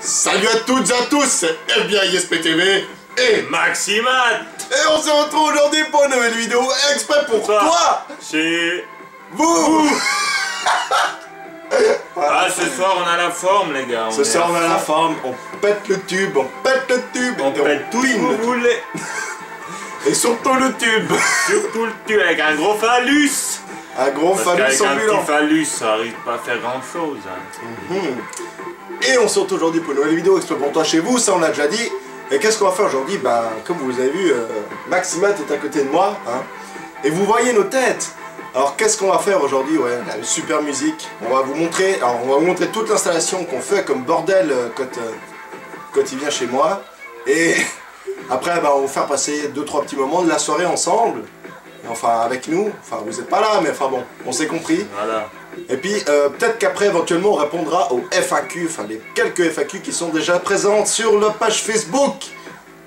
Salut à toutes et à tous, c'est bien ISPTV et Maximat. Et on se retrouve aujourd'hui pour une nouvelle vidéo exprès pour toi. Chez vous. Ah, ce soir on a la forme les gars. Ce soir on a la forme, on pète le tube, on pète tout ce que vous voulez. Et surtout le tube. Surtout le tube avec un gros phallus. Un gros phallus ambulant. Avec un petit phallus, ça arrive pas à faire grand chose. Hein. Et on se retrouve aujourd'hui pour une nouvelle vidéo exprès pour toi chez vous, ça on l'a déjà dit. Et qu'est-ce qu'on va faire aujourd'hui? Ben, comme vous avez vu, Maximat est à côté de moi. Hein, et vous voyez nos têtes. Alors qu'est-ce qu'on va faire aujourd'hui? Ouais, on a une super musique. On va vous montrer, toute l'installation qu'on fait comme bordel quand il vient chez moi. Et après, ben, on va vous faire passer 2-3 petits moments de la soirée ensemble. Enfin, avec nous. Enfin, vous n'êtes pas là, mais enfin bon, on s'est compris. Voilà. Et puis, peut-être qu'après, éventuellement, on répondra aux FAQ, enfin, les quelques FAQ qui sont déjà présentes sur la page Facebook.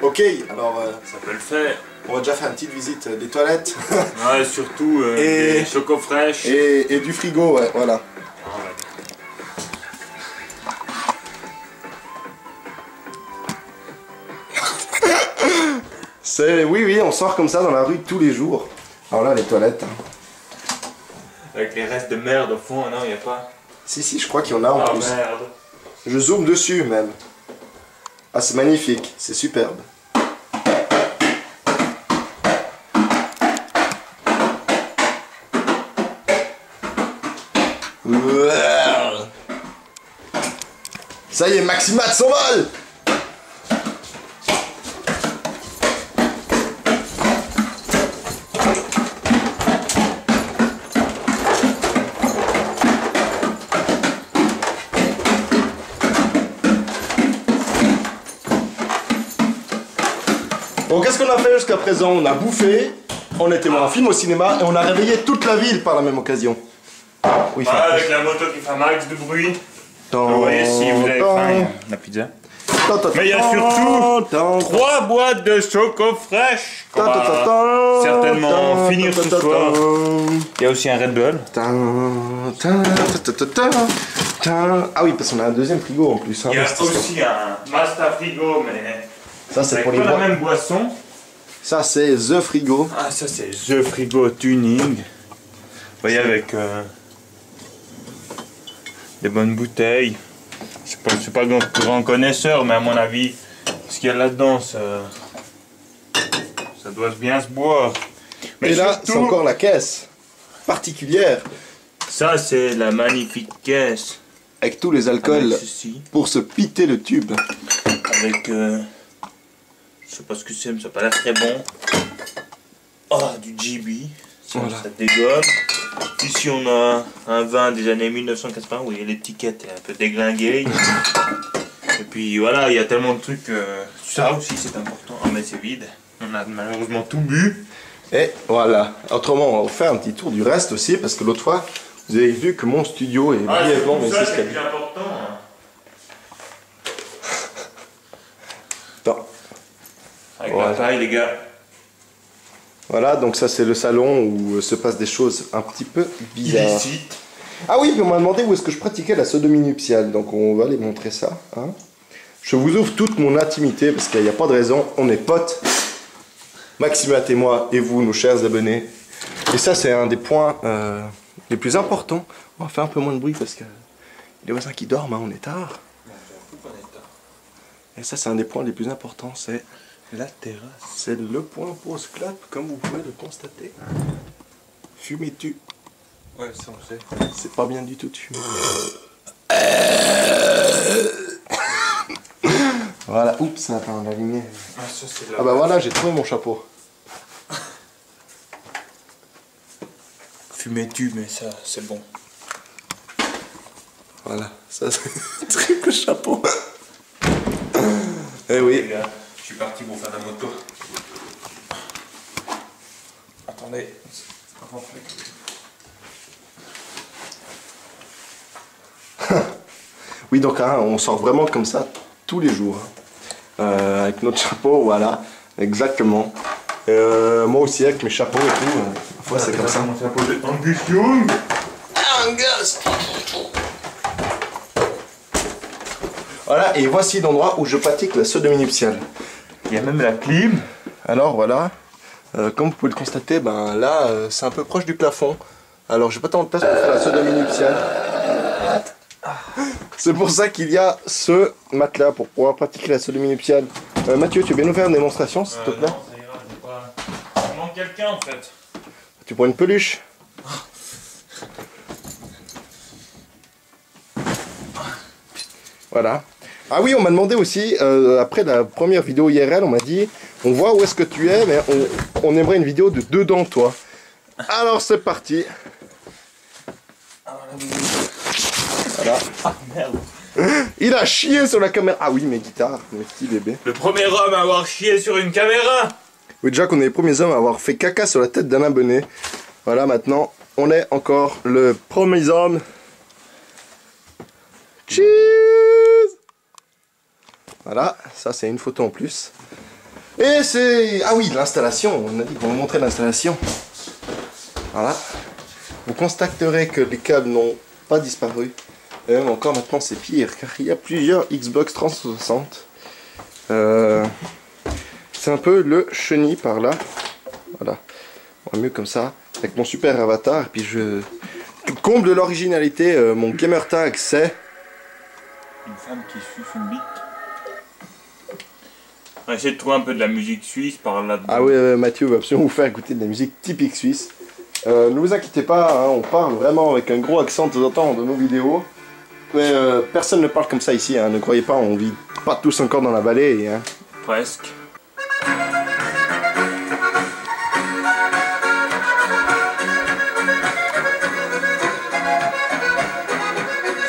Ok, alors... ça peut le faire. On va déjà faire une petite visite des toilettes. Ouais, surtout des choco fraîches. Et du frigo, ouais, voilà. Oui, on sort comme ça dans la rue tous les jours. Alors là, les toilettes. Avec les restes de merde au fond, non, il n'y a pas. Si, je crois qu'il y en a en plus. Ah merde. Je zoome dessus même. Ah, c'est magnifique, c'est superbe. Ça y est, Maximat s'envole. Bon, qu'est-ce qu'on a fait jusqu'à présent? On a bouffé, on était voir un film au cinéma et on a réveillé toute la ville par la même occasion. Oui, avec la moto qui fait un max de bruit. Vous voyez si vous avez faim, la pizza. Mais il y a surtout 3 boîtes de choco fraîche qu'on va certainement finir ce soir. Il y a aussi un Red Bull. Ah oui, parce qu'on a un deuxième frigo en plus. Il y a aussi un Master Frigo, mais ça c'est pour les la même boisson. Ça c'est The Frigo. Ah, ça c'est The Frigo Tuning. Vous voyez, avec des bonnes bouteilles. Je suis pas grand connaisseur, mais à mon avis, ce qu'il y a là-dedans, ça doit bien se boire. Mais et là, surtout, c'est encore la caisse particulière. Ça, c'est la magnifique caisse. Avec tous les alcools pour se piter le tube. Avec, je sais pas ce que c'est, mais ça n'a pas l'air très bon. Oh, du GB. Voilà. Ça dégomme. Ici on a un vin des années 1980, oui, l'étiquette est un peu déglinguée. Et puis voilà, il y a tellement de trucs, ça aussi c'est important. Ah mais c'est vide, on a malheureusement tout bu. Et voilà, autrement on va faire un petit tour du reste aussi, parce que l'autre fois, vous avez vu que mon studio est brièvement... Ça c'est le plus important. Hein. Attends. Avec la taille les gars. Voilà, donc ça c'est le salon où se passent des choses un petit peu bizarres. Illicite. Ah oui, puis on m'a demandé où est-ce que je pratiquais la sodomie nuptiale, donc on va aller montrer ça. Hein. Je vous ouvre toute mon intimité, parce qu'il n'y a pas de raison, on est potes. Maximat et moi, et vous, nos chers abonnés. Et ça c'est un des points les plus importants. On va faire un peu moins de bruit, parce que les voisins qui dorment, hein, on est tard. Et ça c'est un des points les plus importants, c'est... La terrasse. C'est le point pause clap, comme vous pouvez le constater. Fumez-tu? Ouais, ça on sait. C'est pas bien du tout de fumer. Voilà, oups, attends, la lumière. Ah, ça c'est là. Ah bah voilà, j'ai trouvé mon chapeau. Fumez-tu, mais ça c'est bon. Voilà, ça c'est triple chapeau. Eh oui. Les gars, je suis parti pour faire la moto. Attendez. Oui, donc hein, on sort vraiment comme ça tous les jours. Avec notre chapeau, voilà, exactement. Moi aussi avec mes chapeaux et tout. Parfois c'est comme ça. Mon chapeau de Angus Young. Angus. Voilà, et voici l'endroit où je pratique la sodomie nuptiale. Il y a même la clim. Alors voilà, comme vous pouvez le constater, ben là c'est un peu proche du plafond. Alors j'ai pas tant de place pour faire la sodomie nuptiale. C'est pour ça qu'il y a ce matelas pour pouvoir pratiquer la sodomie nuptiale. Mathieu, tu veux bien nous faire une démonstration s'il te plaît? Non, ça ira, j'ai pas... Il manque quelqu'un en fait. Tu prends une peluche. Voilà. Ah oui, on m'a demandé aussi, après la première vidéo IRL, on m'a dit, on voit où est-ce que tu es, mais on aimerait une vidéo de dedans toi. Alors c'est parti. Voilà. Ah merde. Il a chié sur la caméra. Ah oui, mes guitares, mes petits bébés. Le premier homme à avoir chié sur une caméra. Oui, déjà qu'on est les premiers hommes à avoir fait caca sur la tête d'un abonné. Voilà, maintenant, on est encore le premier homme. Cheers! Voilà, ça c'est une photo en plus. Et c'est... Ah oui, l'installation, on a dit qu'on va montrer l'installation. Voilà. Vous constaterez que les câbles n'ont pas disparu. Et même encore maintenant c'est pire, car il y a plusieurs Xbox 360. C'est un peu le chenille par là. Voilà. On va mieux comme ça. Avec mon super avatar. Et puis je... Comble de l'originalité, mon gamer tag c'est... Une femme qui suce une bite. On va essayer de trouver un peu de la musique suisse par là-dedans. Ah oui, Mathieu va absolument vous faire écouter de la musique typique suisse. Ne vous inquiétez pas, hein, on parle vraiment avec un gros accent de temps en temps de nos vidéos. Mais personne ne parle comme ça ici, hein, ne croyez pas, on vit pas tous encore dans la vallée. Hein. Presque.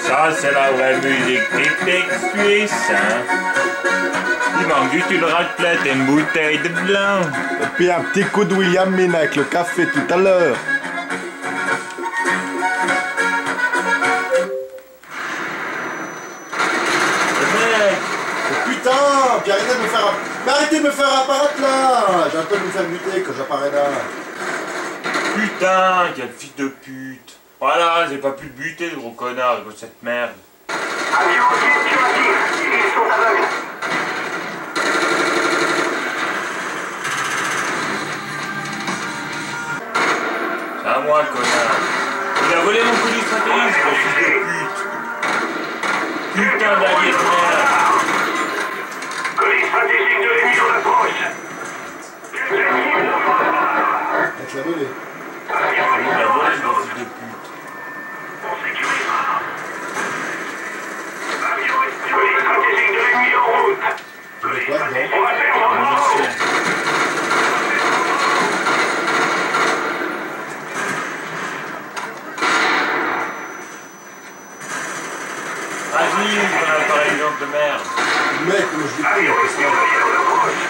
Ça c'est la vraie musique typique suisse, hein. Il manque juste une raclette et une bouteille de blanc. Et puis un petit coup de William Mina avec le café tout à l'heure. Putain, puis arrêtez de me faire... Mais arrêtez de me faire apparaître là. J'ai un peu de me faire buter quand j'apparais là. Putain, quel fils de pute. Voilà, j'ai pas pu le buter, le gros connard, de cette merde. Avion curatif, ils sont aveugles. C'est à moi, connard. Il a volé mon colis stratégique, le fils de pute. Putain d'allié de merde. Colis stratégique de l'ennemi en approche. Avec la volée. Il a volé mon fils de pute. On sécurisera. Colis stratégique de l'ennemi en route. Quoi dedans? On va perdre en route. Vas-y, on a un appareil de merde. Mec, je dis pas, Avion il espion allié en approche.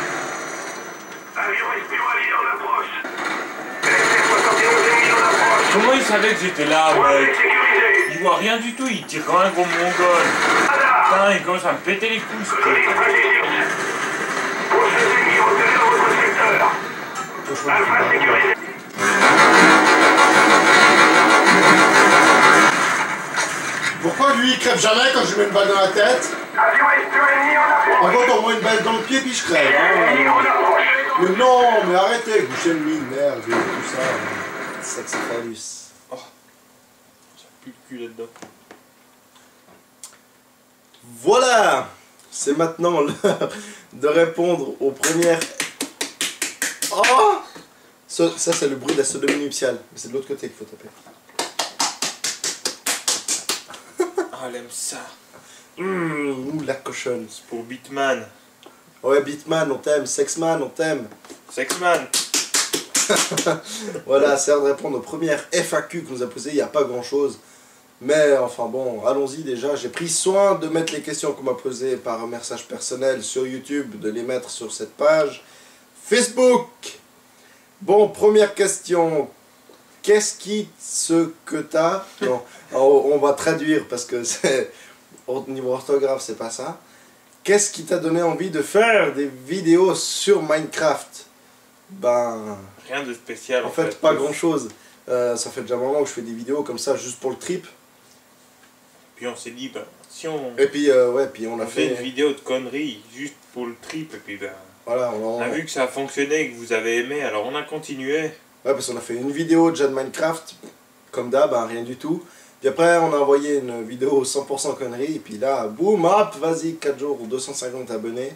Avion espion allié en approche. BC-71 ennemis en approche. Comment il savait que j'étais là, mec? Sécurisé. Il voit rien du tout, il tire comme un gros mongol. Putain, il commence à me péter les couilles, ce Colis truc. stratégique. Forces ennemies repérées dans votre secteur. Alpha sécurisé. Pourquoi lui il crève jamais quand je lui mets une balle dans la tête? Avion espion ennemi en approche. Par contre, on moi une balle dans le pied puis je crève. Ennemi Hein. en approche. Mais non, mais arrêtez, vous chez lui, merde, et tout ça. Sexophallus. Ça pue le cul là-dedans. Voilà, c'est maintenant l'heure de répondre aux premières... Oh ça c'est le bruit de la sodomie nuptiale, mais c'est de l'autre côté qu'il faut taper. Ah, elle aime ça. Ouh, la cochonne. C'est pour Beatman. Ouais, Beatman, on t'aime. Sexman, on t'aime. Sexman. Voilà, c'est l'heure de répondre aux premières FAQ qu'on nous a posées. Il n'y a pas grand-chose. Mais enfin bon, allons-y déjà. J'ai pris soin de mettre les questions qu'on m'a posées par un message personnel sur YouTube, de les mettre sur cette page. Facebook. Bon, première question. Qu'est-ce qui ce que t'as... Non, on va traduire parce que c'est... Au niveau orthographe, c'est pas ça. Qu'est-ce qui t'a donné envie de faire des vidéos sur Minecraft? Ben... Rien de spécial. En fait, pas grand-chose. Ça fait déjà un moment que je fais des vidéos comme ça, juste pour le trip. Puis on s'est dit, bah, si on, Et puis, ouais, puis on a fait une fait... vidéo de conneries juste pour le trip, et puis ben, Voilà, on a vu que ça a fonctionné, que vous avez aimé, alors on a continué. Ouais, parce qu'on a fait une vidéo de Minecraft, comme d'hab, hein, rien du tout. Puis après, on a envoyé une vidéo 100% connerie, et puis là, boum, hop, vas-y, 4 jours, 250 abonnés.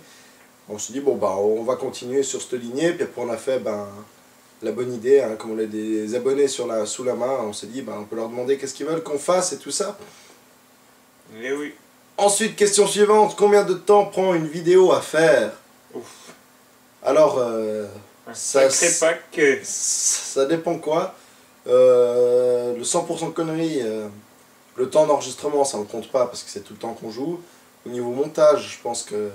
On s'est dit, bon, bah, on va continuer sur cette lignée, puis après, on a fait, ben, la bonne idée, hein, comme on a des abonnés sous la main, on s'est dit, ben, on peut leur demander qu'est-ce qu'ils veulent qu'on fasse et tout ça. Eh oui. Ensuite, question suivante, combien de temps prend une vidéo à faire? Ouf. Alors, Un ça, sacré pack. ça dépend quoi. Le 100% connerie, le temps d'enregistrement, ça ne compte pas parce que c'est tout le temps qu'on joue. Au niveau montage, je pense que...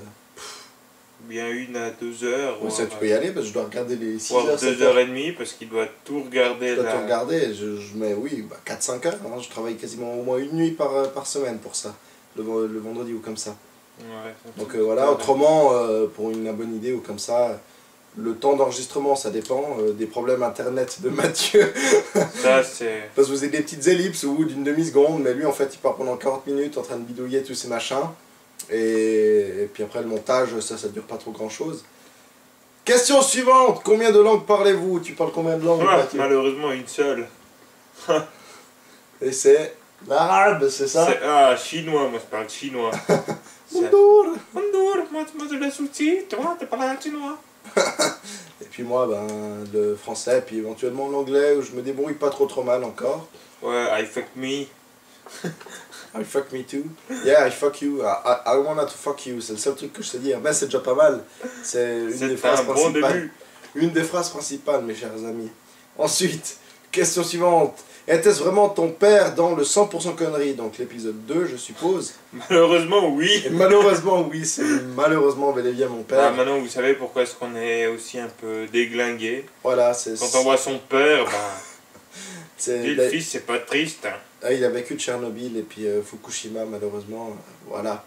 Bien 1 à 2 heures. Oui, ça, tu peux y aller parce que je dois regarder les 6 voire heures, 7 2 heures et demie parce qu'il doit tout regarder. Je dois là. tout regarder. Je mets, oui, bah, 4-5 heures. Hein, je travaille quasiment au moins une nuit par semaine pour ça. Le vendredi ou comme ça. Ouais, Donc voilà, autrement, pour une bonne idée ou comme ça, le temps d'enregistrement, ça dépend des problèmes internet de Mathieu. Ça, c'est... Parce que vous avez des petites ellipses au bout d'une demi-seconde, mais lui, en fait, il part pendant 40 minutes en train de bidouiller tous ces machins. Et puis après, le montage, ça dure pas trop grand-chose. Question suivante, combien de langues parlez-vous? Tu parles combien de langues, Mathieu? Malheureusement, une seule. Et c'est l'arabe, c'est ça? Ah, chinois, moi je parle chinois. Bonjour. Bonjour, moi je le soutien, toi tu parles chinois. Et puis moi, ben, le français, puis éventuellement l'anglais, où je me débrouille pas trop mal encore. Ouais, I fuck me. I fuck me too. Yeah, I fuck you. I wanna to fuck you. C'est le seul truc que je sais dire. Ben, c'est déjà pas mal. C'est une des phrases bon principales. début. Une des phrases principales, mes chers amis. Ensuite, question suivante. Était-ce vraiment ton père dans le 100% conneries? Donc l'épisode 2, je suppose. Malheureusement, oui. Et malheureusement, oui, c'est malheureusement bel et bien mon père. Ah, maintenant, vous savez pourquoi est-ce qu'on est aussi un peu déglingué. Voilà, c'est... Quand on voit son père, ben... c'est le fils, c'est pas triste. Hein. Ah, il a vécu de Tchernobyl et puis Fukushima, malheureusement. Voilà.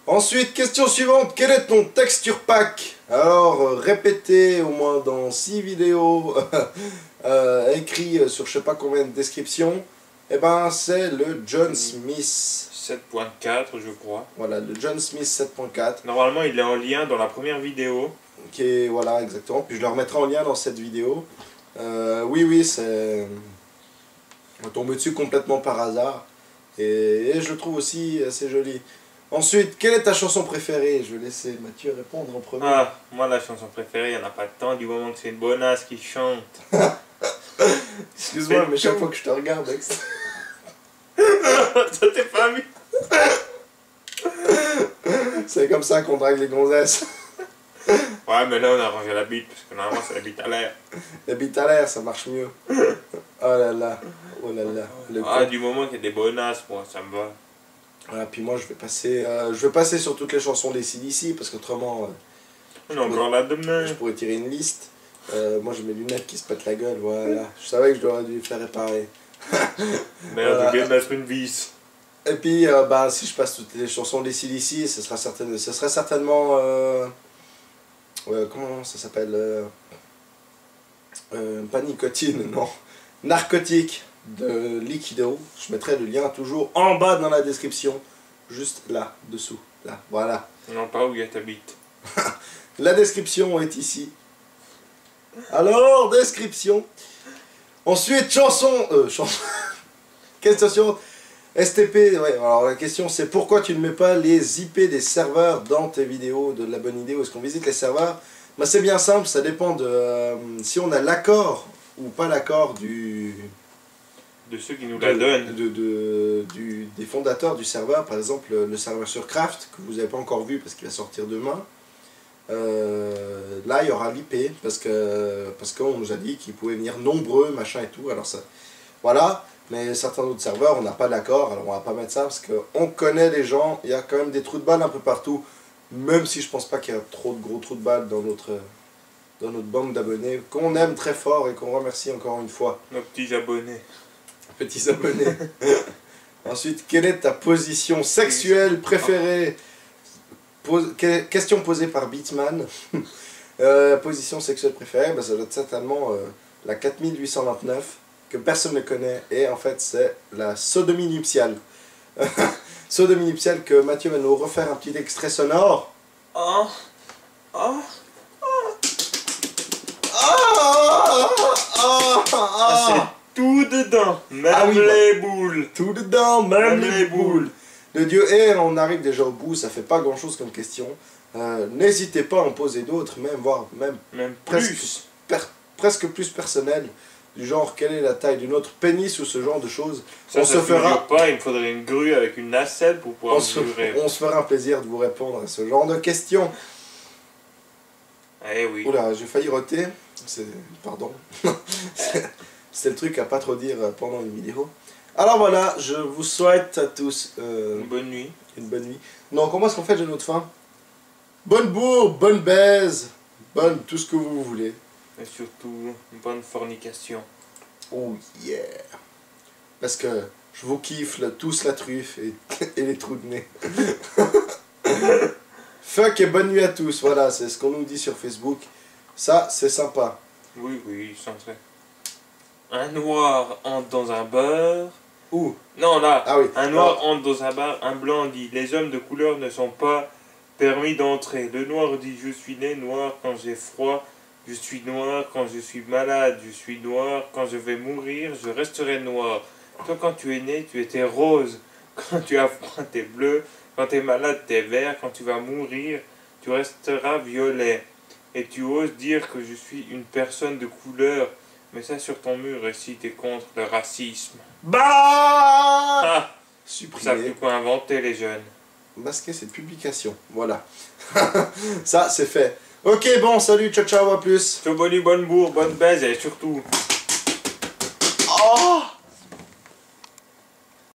Ensuite, question suivante. Quel est ton texture pack? Alors, répétez au moins dans 6 vidéos, écrit sur je sais pas combien de descriptions. Eh ben, c'est le John Smith. 7.4, je crois. Voilà, le John Smith 7.4. Normalement, il est en lien dans la première vidéo. Qui est, voilà, exactement. Puis je le remettrai en lien dans cette vidéo. Oui, c'est... On est tombé dessus complètement par hasard. Et je le trouve aussi assez joli. Ensuite, quelle est ta chanson préférée? Je vais laisser Mathieu répondre en premier. Ah, moi la chanson préférée, il n'y en a pas de temps du moment que c'est une bonasse qui chante. Excuse-moi, mais chaque fois que je te regarde, ça t'es pas mis. c'est comme ça qu'on drague les gonzesses. Ouais, mais là on a rangé la bite, parce que normalement c'est la bite à l'air. La bite à l'air, ça marche mieux. Oh là là, oh là là. Du moment qu'il y a des bonasses, moi ça me va. Voilà, puis moi je vais passer sur toutes les chansons des CDC, parce qu'autrement... on est encore là demain. Je pourrais tirer une liste. Moi j'ai mes lunettes qui se pètent la gueule, voilà. Je savais que je devrais dû faire réparer. Merde, Voilà. je viens de mettre une vis. Et puis, bah, si je passe toutes les chansons des CDC, ce serait certainement... comment ça s'appelle pas nicotine, non. Narcotique de Liquido. Je mettrai le lien toujours en bas dans la description. Juste là, dessous. Là, voilà. Non, pas où il y a ta bite. La description est ici. Alors, description. Ensuite, chanson... question STP, ouais, alors la question c'est pourquoi tu ne mets pas les IP des serveurs dans tes vidéos de la bonne idée où est-ce qu'on visite les serveurs? Bah, c'est bien simple, ça dépend de si on a l'accord ou pas l'accord de ceux qui nous la donnent. Des fondateurs du serveur, par exemple le serveur sur Craft que vous n'avez pas encore vu parce qu'il va sortir demain. Là il y aura l'IP parce qu'on nous a dit qu'ils pouvaient venir nombreux, machin et tout, alors ça, voilà. Mais certains autres serveurs, on n'a pas d'accord, alors on va pas mettre ça parce qu'on connaît les gens, il y a quand même des trous de balles un peu partout, même si je pense pas qu'il y a trop de gros trous de balles dans notre bande d'abonnés, qu'on aime très fort et qu'on remercie encore une fois. Nos petits abonnés. Petits abonnés. Ensuite, quelle est ta position sexuelle préférée? Question posée par Beatman. Position sexuelle préférée, bah, ça doit être certainement la 4829. Que personne ne connaît, et en fait c'est la sodomie nuptiale. Sodomie nuptiale que Mathieu va nous refaire un petit extrait sonore. Oh. Oh. Ah, c'est tout dedans, même Ah oui, les boules. Tout dedans, même Même les les boules. De Dieu, et on arrive déjà au bout, ça fait pas grand chose comme question. N'hésitez pas à en poser d'autres, même voire même Même presque, plus. presque plus personnelles, du genre quelle est la taille de notre pénis ou ce genre de choses. Ça, on se fera pas, il me faudrait une grue avec une nacelle pour pouvoir mesurer. on se fera un plaisir de vous répondre à ce genre de questions. Eh oui. Oula, j'ai failli roter. Pardon. C'est le truc à pas trop dire pendant une vidéo. Alors voilà, je vous souhaite à tous Une bonne nuit. une bonne nuit. Non, comment est-ce qu'on fait de notre fin? Bonne bourre, bonne baise, bonne tout ce que vous voulez. Et surtout, une bonne fornication. Oh yeah. Parce que je vous kiffe tous la truffe et les trous de nez. Fuck et bonne nuit à tous. Voilà, c'est ce qu'on nous dit sur Facebook. Ça, c'est sympa. Oui, oui, sans vrai. Un noir entre dans un bar. Ouh. Non, là. Ah oui. Un noir entre dans un bar, un blanc dit les hommes de couleur ne sont pas permis d'entrer. Le noir dit je suis né noir quand j'ai froid, je suis noir quand je suis malade, je suis noir quand je vais mourir, je resterai noir. Toi quand tu es né, tu étais rose. Quand tu as froid, t'es bleu. Quand tu es malade, t'es vert. Quand tu vas mourir, tu resteras violet. Et tu oses dire que je suis une personne de couleur. Mets ça sur ton mur et si t'es contre le racisme. Bah Ah, ça Supprimé. plus quoi inventer les jeunes. Masquer cette publication. Voilà. Ça, c'est fait. Ok, bon, salut, ciao, ciao, à plus. Bonne bourre, bonne baise et surtout